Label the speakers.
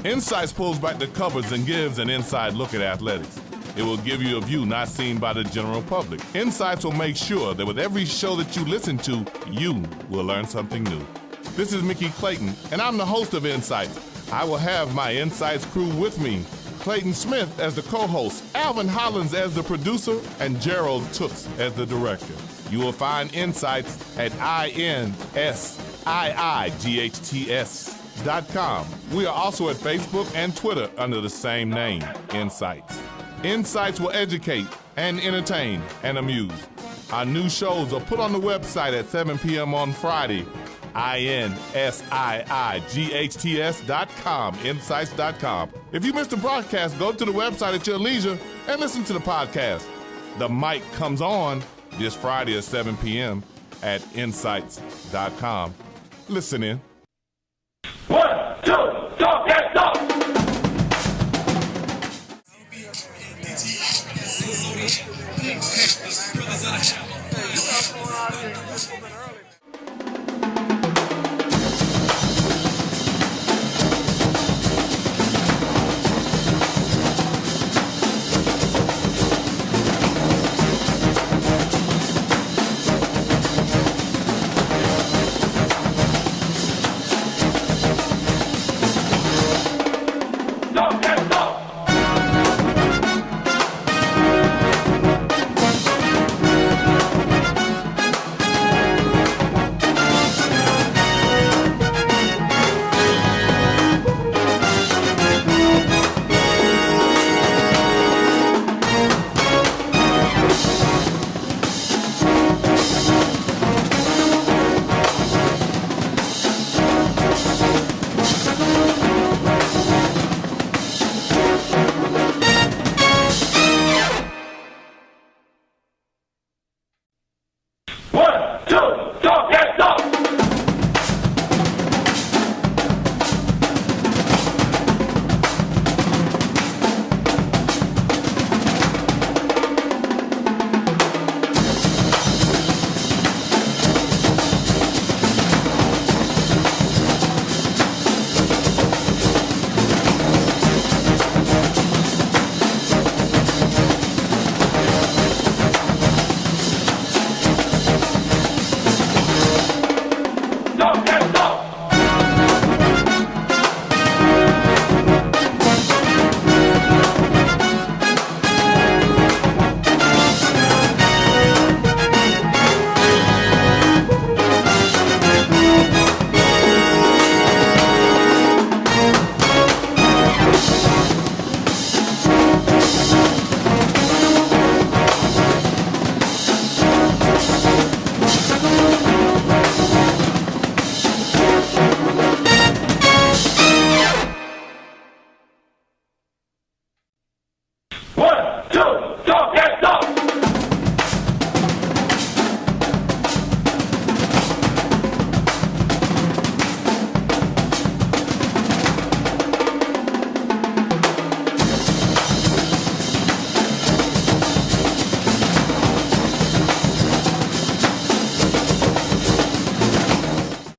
Speaker 1: INSiiGHTS pulls back the covers and gives an inside look at athletics. It will give you a view not seen by the general public. INSiiGHTS will make sure that with every show that you listen to, you will learn something new. This is Mickey Clayton, and I'm the host of INSiiGHTS. I will have my INSiiGHTS crew with me. Clayton Smith as the co-host, Alvin Hollins as the producer, and Gerald Tooks as the director. You will find INSiiGHTS at INSiiGHTS.com. We are also at Facebook and Twitter under the same name, INSiiGHTS. INSiiGHTS will educate and entertain and amuse. Our new shows are put on the website at 7 p.m. on Friday, INSiiGHTS.com, INSiiGHTS.com. If you missed the broadcast, go to the website at your leisure and listen to the podcast. The mic comes on this Friday at 7 p.m. at INSiiGHTS.com. Listen in.
Speaker 2: 1, 2, talk and talk. One, two, talk and talk.